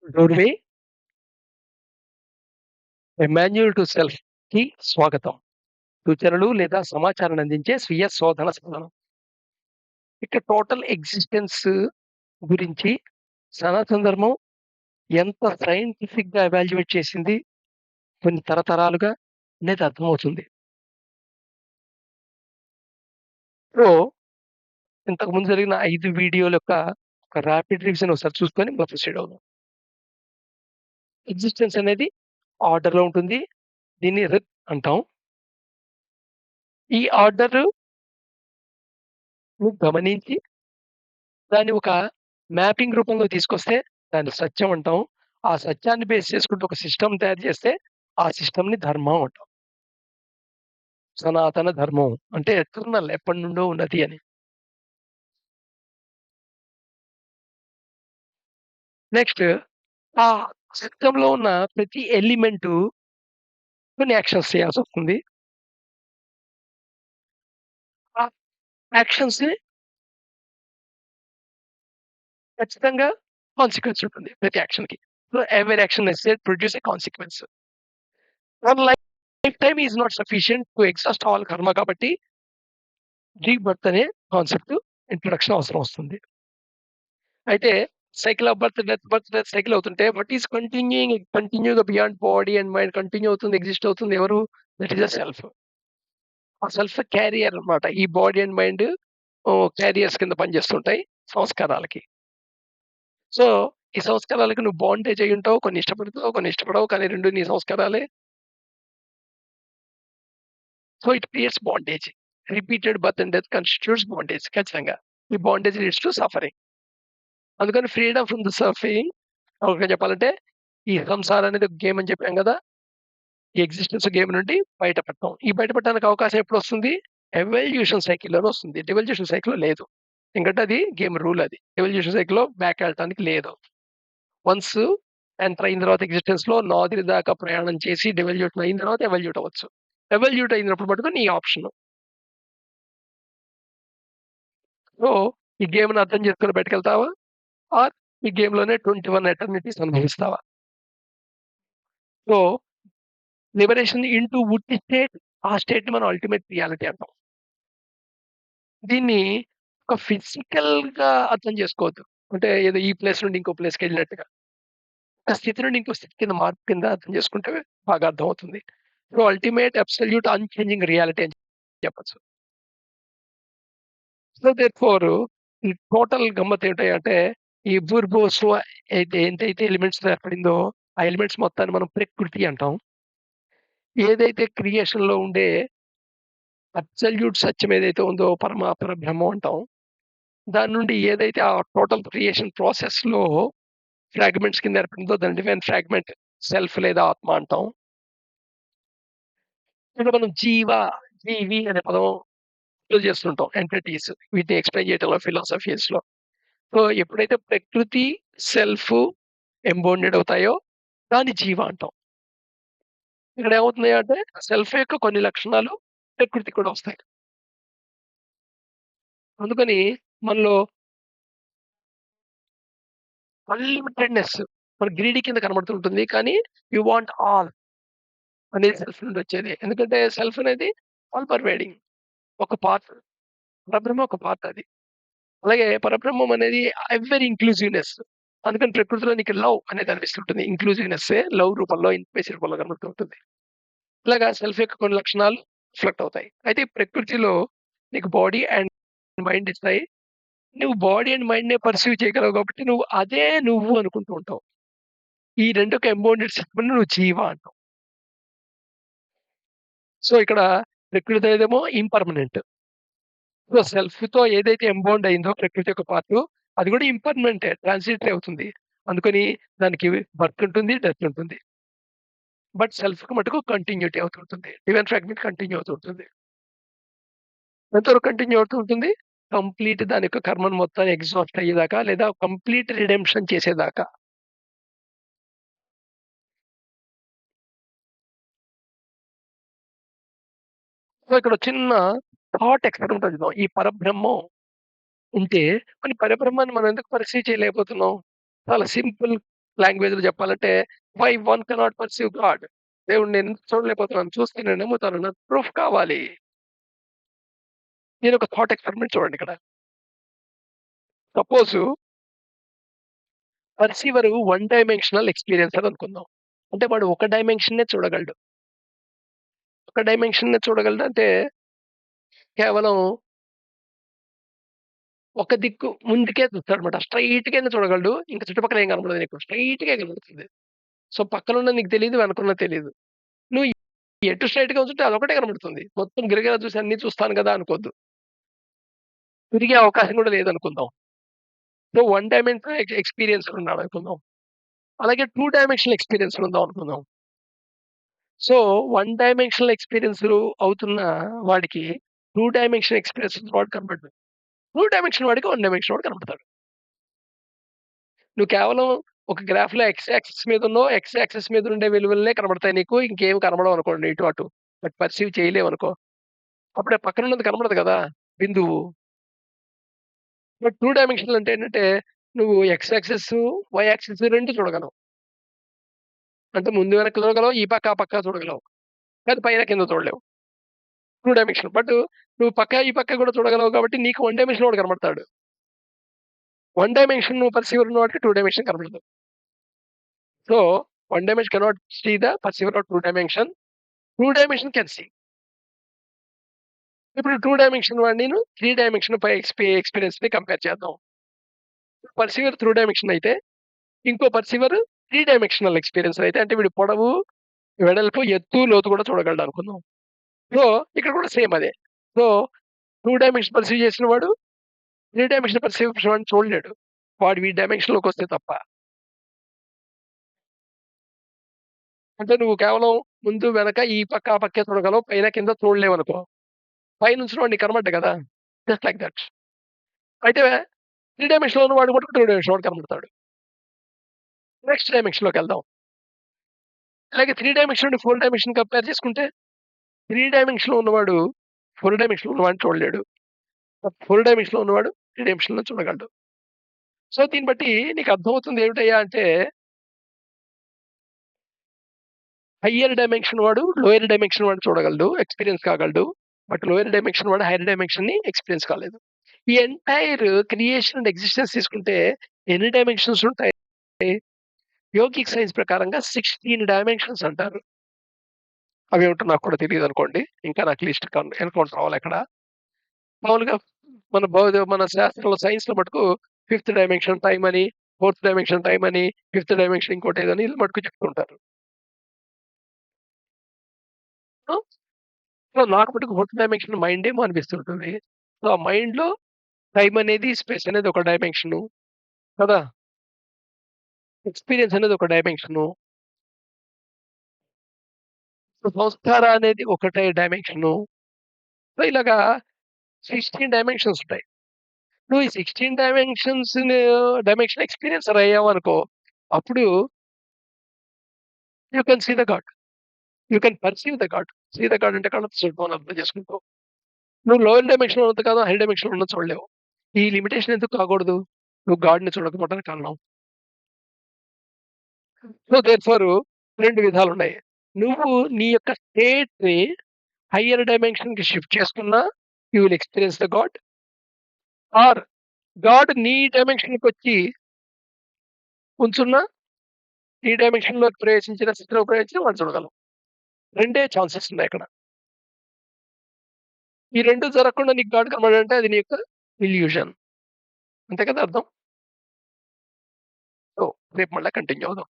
Doorway a manual to సెల్ఫ్‌కి స్వాగతం. సూచనలు లేదా సమాచారాన్ని అందించే స్వీయ శోధన సాధనం. ఇక్కడ టోటల్ ఎగ్జిస్టెన్స్ గురించి సనాతన ధర్మం ఎంత సైంటిఫిక్‌గా ఎవాల్యుయేట్ చేసింది కొన్ని తరతరాలుగా అనేది అర్థమవుతుంది. సో, ఇంతకుముందు జరిగిన 5 వీడియోల యొక్క ఒక రాపిడ్ రివిజన్ ఒకసారి చూసుకొని మనం ప్రొసీడ్ అవుదాం. ఎగ్జిస్టెన్స్ అనేది ఆర్డర్‌లో ఉంటుంది. దీన్ని రిప్ అంటాం. ఈ ఆర్డర్‌ని గమనించి దాన్ని ఒక మ్యాపింగ్ రూపంలో తీసుకొస్తే దాన్ని సత్యం అంటాం. ఆ సత్యాన్ని బేస్ చేసుకుంటూ ఒక సిస్టమ్ తయారు చేస్తే ఆ సిస్టమ్‌ని ధర్మం అంటాం. సనాతన ధర్మం అంటే ఎటర్నల్ ఎప్పటినుండో ఉన్నది అని. నెక్స్ట్ ఆ సిస్టమ్‌లో ఉన్న ప్రతి ఎలిమెంటు కొన్ని యాక్షన్స్ చేయాల్సొస్తుంది. ఆ యాక్షన్స్‌ని ఖచ్చితంగా కాన్సీక్వెన్స్ ఉంటుంది ప్రతి యాక్షన్‌కి. So, every action necessary produce a consequence. One lifetime is not sufficient to exhaust all karma కాబట్టి రీబర్త్ అనే కాన్సెప్ట్ ఇంట్రొడక్షన్ అవసరం వస్తుంది. అయితే cycle of birth, death cycle అవుతుంటే వాట్ ఈస్ కంటిన్యూ‌గా beyond body and mind continue అవుతుంది, exist అవుతుంది ఎవరు? That is the self. ఆ సెల్ఫ్ క్యారియర్ అన్నమాట. ఈ బాడీ అండ్ మైండ్ క్యారియర్స్ కింద పనిచేస్తుంటాయి సంస్కారాలకి. సో, ఈ సంస్కారాలకి నువ్వు బాండేజ్ అయ్యుంటావు. కొన్ని ఇష్టపడతావు, కొన్ని ఇష్టపడవు. కానీ 2 నీ సంస్కారాలే. So, it creates bondage. Repeated birth and death constitutes bondage ఖచ్చితంగా. ఈ బాండేజ్ లీడ్స్ టు సఫరింగ్. అందుకని freedom from the suffering okay చెప్పాలంటే ఈ సంసారం అనేది ఒక గేమ్ అని చెప్పాం గదా! ఈ ఎగ్జిస్టెన్స్ గేమ్ నుండి బయటపడతాం. ఈ బయటపడడానికి అవకాశం ఎప్పుడొస్తుంది? ఎవల్యూషన్ సైకిల్‌లోనే వస్తుంది. డివల్యూషన్ సైకిల్‌లో లేదు. ఎందుకంటే అది గేమ్ రూల్ అది. ఎవల్యూషన్ సైకిల్‌లో బ్యాక్ ఎళ్ళటానికి లేదు. వన్స్ ఎంటర్ అయిన తర్వాత ఎగ్జిస్టెన్స్‌లో నాదిరి దాకా ప్రయాణం చేసి డివల్యూట్ అయిన తర్వాత ఎవల్యూట్ అవ్వచ్చు. ఎవల్యూట్ అయినప్పుడు మటుకు నీ ఆప్షను. సో, ఈ గేమ్‌ని అర్థం చేసుకొని బయటికెళ్తావా? ఆర్ ఈ గేమ్‌లోనే 21 ఎటర్నిటీస్ అనుభవిస్తావా? So, liberation into would state ఆ స్టేట్‌ని మనం అల్టిమేట్ రియాలిటీ అంటాం. దీన్ని ఒక ఫిజికల్‌గా అర్థం చేసుకోవద్దు. అంటే ఏదో ఈ ప్లేస్ నుండి ఇంకో ప్లేస్‌కెళ్ళినట్టుగా. ఒక స్థితి నుండి ఇంకో స్థితి కింద మార్పు కింద అర్థం చేసుకుంటే బాగా అర్థమవుతుంది. So, ultimate absolute unchanging reality అని చెప్పొచ్చు. సో, దేర్‌ఫోర్ ఈ టోటల్ గమ్మత్తు ఏంటంటే ఈ భూర్భువస్సు ఎంతైతే ఎలిమెంట్స్‌తో ఏర్పడిందో ఆ ఎలిమెంట్స్ మొత్తాన్ని మనం ప్రకృతి అంటాం. ఏదైతే క్రియేషన్‌లో ఉండే అబ్సల్యూట్ సత్యం ఏదైతే ఉందో పరబ్రహ్మం అంటాం. దాని నుండి ఏదైతే ఆ టోటల్ క్రియేషన్ ప్రాసెస్‌లో ఫ్రాగ్మెంట్స్ కింద ఏర్పడిందో దాన్ని డివైన్ ఫ్రాగ్మెంట్ సెల్ఫ్ లేదా ఆత్మ అంటాం. ఇక్కడ మనం జీవి అనే పదం యూజ్ చేస్తుంటాం. ఎంటిటీస్ వీటిని ఎక్స్‌ప్లెయిన్ చేయటంలో ఫిలాసఫీస్‌లో. సో, ఎప్పుడైతే ప్రకృతి, సెల్ఫ్ ఎంబౌండెడ్ అవుతాయో దాన్ని జీవ అంటాం. ఇక్కడ ఏమవుతుంది అంటే సెల్ఫ్ యొక్క కొన్ని లక్షణాలు ప్రకృతికి కూడా వస్తాయి. అందుకని మనలో అన్‌లిమిటెడ్‌నెస్ మన గ్రీడీ కింద కనబడుతుంటుంది. కానీ యూ వాంట్ ఆల్ అనేది సెల్ఫ్ నుండి వచ్చేది. ఎందుకంటే సెల్ఫ్ అనేది ఆల్ పర్వేడింగ్. ఒక పార్ట్. పరబ్రహ్మ ఒక పార్ట్ అది. అలాగే పరబ్రహ్మం అనేది ఎవరీ ఇంక్లూజివ్‌నెస్. అందుకని ప్రకృతిలో నీకు లవ్ అనేది అనిపిస్తుంటుంది. ఇంక్లూజివ్‌నెస్సే లవ్ రూపంలో, ఇంటిమేసి రూపంలో కనబడుతూ ఉంటుంది. ఇలాగా సెల్ఫ్ యొక్క కొన్ని లక్షణాలు రిఫ్లెక్ట్ అవుతాయి. అయితే ఈ ప్రకృతిలో నీకు బాడీ అండ్ మైండ్ ఇస్తాయి. నువ్వు బాడీ అండ్ మైండ్‌నే పర్సీవ్ చేయగలవు కాబట్టి నువ్వు అదే నువ్వు అనుకుంటూ ఉంటావు. ఈ 2కి ఎంబౌండెడ్ సిస్టమ్‌ని నువ్వు జీవ అంటావు. సో, ఇక్కడ ప్రకృతి అనేదేమో ఇంపర్మనెంట్. సో, సెల్ఫ్‌తో ఏదైతే ఎంబౌండ్ అయిందో ప్రకృతి యొక్క పార్టు, అది కూడా ఇంపర్మనెంటే. ట్రాన్సిటరీ అవుతుంది. అందుకని దానికి బర్త్ ఉంటుంది, డెత్ ఉంటుంది. బట్ సెల్ఫ్‌కి మటుకు కంటిన్యూటీ అవుతూ ఉంటుంది. డివైన్ ఫ్రాగ్మెంట్ కంటిన్యూ అవుతూ ఉంటుంది. ఎంతవరకు కంటిన్యూ అవుతూ ఉంటుంది? కంప్లీట్ దాని యొక్క కర్మను మొత్తాన్ని ఎగ్జాస్ట్ అయ్యేదాకా లేదా కంప్లీట్ రిడెంప్షన్ చేసేదాకా. సో, ఇక్కడ చిన్న థాట్ ఎక్స్‌పెరిమెంట్ చేద్దాం. ఈ పరబ్రహ్మం ఉంటే మరి పరబ్రహ్మాన్ని మనం ఎందుకు పర్సీవ్ చేయలేకపోతున్నాం? చాలా సింపుల్. లాంగ్వేజ్‌లో చెప్పాలంటే why one cannot perceive God. దేవుడిని నేను చూడలేకపోతున్నాను. చూస్తే నేను నమ్ముతాను. నాకు ప్రూఫ్ కావాలి. నేనొక థాట్ ఎక్స్‌పెరిమెంట్ చూడండిక్కడ. Suppose perceiver one dimensional experiencer అనుకుందాం. అంటే వాడు ఒక డైమెన్షన్‌నే చూడగలడు. ఒక డైమెన్షన్‌నే చూడగలడంటే కేవలం ఒక దిక్కు ముందుకే చూస్తాడన్నమాట. స్ట్రెయిట్‌గానే చూడగలడు. ఇంక చుట్టుపక్కల ఏం కనపడదు నీకు. స్ట్రెయిట్‌గే కనపడుతుంది. సో, పక్కనున్నది నీకు తెలీదు. వెనకున్నది తెలీదు. నువ్వు ఎటు స్ట్రెయిట్‌గా కూర్చుంటే అదొకటే కనపడుతుంది. మొత్తం గిరగిరా చూసి అన్నీ చూస్తాను గదా! అనుకోద్దు. తిరిగే అవకాశం కూడా లేదనుకుందాం. సో, వన్ డైమెన్షనల్ ఎక్స్‌పీరియన్సర్ ఉన్నాడనుకుందాం. అలాగే 2 డైమెన్షనల్ ఎక్స్‌పీరియన్సర్ ఉందాం అనుకుందాం. సో, వన్ డైమెన్షనల్ ఎక్స్‌పీరియన్సరు అవుతున్న వాడికి 2 డైమెన్షనల్ ఎక్స్‌పీరియన్స్ వాడు కనపడ్డు. 2 డైమెన్షన్ వాడికి, 1 డైమెన్షన్ వాడు కనపడతాడు. నువ్వు కేవలం ఒక గ్రాఫ్‌లో ఎక్స్ యాక్సిస్ మీద ఉన్నావు. ఎక్స్ యాక్సిస్ మీద ఉండే విలువలనే కనపడతాయి నీకు. ఇంకేమి కనపడవనుకోండి ఇటు అటు. బట్ పర్సీవ్ చేయలేవనుకో. అప్పుడు ఆ పక్కనున్నది కనపడదు గదా! బిందువు. బట్ 2 డైమెన్షనల్ అంటే ఏంటంటే, నువ్వు ఎక్స్ యాక్సిస్, వై యాక్సిస్ 2 చూడగలవు. అంటే ముందు వెనక చూడగలవు. ఈ పక్క, ఆ పక్క చూడగలవు. కానీ పైన కింద చూడలేవు. 2 డైమెన్షనల్. బట్ నువ్వు పక్క, ఈ పక్క కూడా చూడగలవు కాబట్టి నీకు 1 డైమెన్షన్ వాడు కనపడతాడు. 1 డైమెన్షన్ నువ్వు పర్సీవర్ ఉన్నవాడికి 2 డైమెన్షన్ కనపడదు. So, 1 dimension cannot see the perceiver of 2 dimension. 2 dimension can see. ఇప్పుడు 2 డైమెన్షన్ వాడినిను 3 డైమెన్షన్ పై ఎక్స్‌పీరియన్స్‌ని కంపేర్ చేద్దాం. పర్సీవర్ 2 డైమెన్షన్ అయితే, ఇంకో పర్సీవర్ 3 డైమెన్షనల్ ఎక్స్‌పీరియన్స్ అయితే అంటే వీడు పొడవు, వెడల్పు, ఎత్తు, లోతు కూడా చూడగలడనుకుందాం. సో, ఇక్కడ కూడా సేమ్ అదే. సో, 2 డైమెన్షన్ పర్సీవ్ చేసిన వాడు 3 డైమెన్షన్ పర్సీవ్షన్ వాడిని చూడలేడు. వాడు ఈ డైమెన్షన్‌లోకొస్తే తప్ప. అంటే నువ్వు కేవలం ముందు, వెనక, ఈ పక్క, ఆ పక్కే చూడగలవు. పైన, కింద చూడలేవనుకో. పైనుంచినోడు నీకు కనపడ్డు కదా! Just like that. అయితే 3 డైమెన్షన్‌లో ఉన్నవాడు కూడా 2 డైమెన్షన్ వాడు కనపడతాడు. నెక్స్ట్ డైమెన్షన్‌లోకెళ్దాం. అలాగే 3 డైమెన్షన్ నుండి 4 డైమెన్షన్ కంపేర్ చేసుకుంటే 3 డైమెన్షన్‌లో ఉన్నవాడు 4 డైమెన్షన్‌లో ఉన్నవాడిని చూడలేడు. 4 డైమెన్షన్‌లో ఉన్నవాడు 3 డైమెన్షన్‌లో చూడగలడు. సో, దీన్ని బట్టి నీకు అర్థమవుతుంది ఏమిటయ్యా అంటే హయ్యర్ డైమెన్షన్ వాడు లోయర్ డైమెన్షన్ వాడిని చూడగలడు. ఎక్స్‌పీరియన్స్ కాగలడు. బట్ లోయర్ డైమెన్షన్ వాడు హైయర్ డైమెన్షన్‌ని ఎక్స్‌పీరియన్స్ కాలేదు. ఈ ఎంటైర్ క్రియేషన్ అండ్ ఎక్సిస్టెన్స్ తీసుకుంటే ఎన్ని డైమెన్షన్స్ ఉంటాయి? యోగిక్ సైన్స్ ప్రకారంగా 16 డైమెన్షన్స్ అంటారు. అవేమిటో నాకు కూడా తెలీదనుకోండి. ఇంకా నాకు లిస్ట్ ఎన్‌కౌంటర్ అవ్వలెక్కడ. మామూలుగా మన శాస్త్రంలో సైన్స్‌లో మటుకు ఫిఫ్త్ డైమెన్షన్ టైమ్ అని, ఫోర్త్ డైమెన్షన్ టైమ్ అని, ఫిఫ్త్ డైమెన్షన్ ఇంకోటేదని ఈళ్ళు మటుకు చెప్తుంటారు. సో, సో నాకు మటుకు ఫోర్త్ డైమెన్షన్ మైండేమో అనిపిస్తుంటుంది. సో, ఆ మైండ్‌లో టైమ్ అనేది, స్పేస్ అనేది ఒక డైమెన్షను కదా! ఎక్స్‌పీరియన్స్ అనేది ఒక డైమెన్షను. సో, సంస్కార అనేది ఒకటే డైమెన్షను. సో, ఇలాగా 16 డైమెన్షన్స్ ఉంటాయి. నువ్వు ఈ 16 డైమెన్షన్ ఎక్స్‌పీరియన్సర్ అయ్యావనుకో, అప్పుడు you can see the God. You can perceive the God. See the God అంటే కళ్ళతో చూడటం అని అర్థం చేసుకుంటావు. నువ్వు లోయర్ డైమెన్షన్‌లో ఉన్నంత కాలం హై డైమెన్షన్‌లో ఉన్నది చూడలేవు. ఈ లిమిటేషన్ ఎందుకు కాకూడదు? నువ్వు గాడ్‌ని చూడకపోవడానికి కారణం. సో, దేర్‌ఫోర్ 2 విధాలున్నాయి. నువ్వు నీ యొక్క స్టేట్‌ని హైయర్ డైమెన్షన్‌కి షిఫ్ట్ చేసుకున్నా, you will experience the God. Or God నీ డైమెన్షన్‌కొచ్చి ఉంచున్నా, నీ డైమెన్షన్‌లోకి ప్రవేశించిన స్థితిలో ప్రవేశించిన వాడిని చూడగలవు. రెండే ఛాన్సెస్ ఉన్నాయిక్కడ. ఈ 2 జరగకుండా నీకు గాడ్ కనపడాడంటే అది నీ యొక్క ఇల్యూషన్. అంతే కదా అర్థం? సో, రేపు మళ్ళా కంటిన్యూ అవుదాం.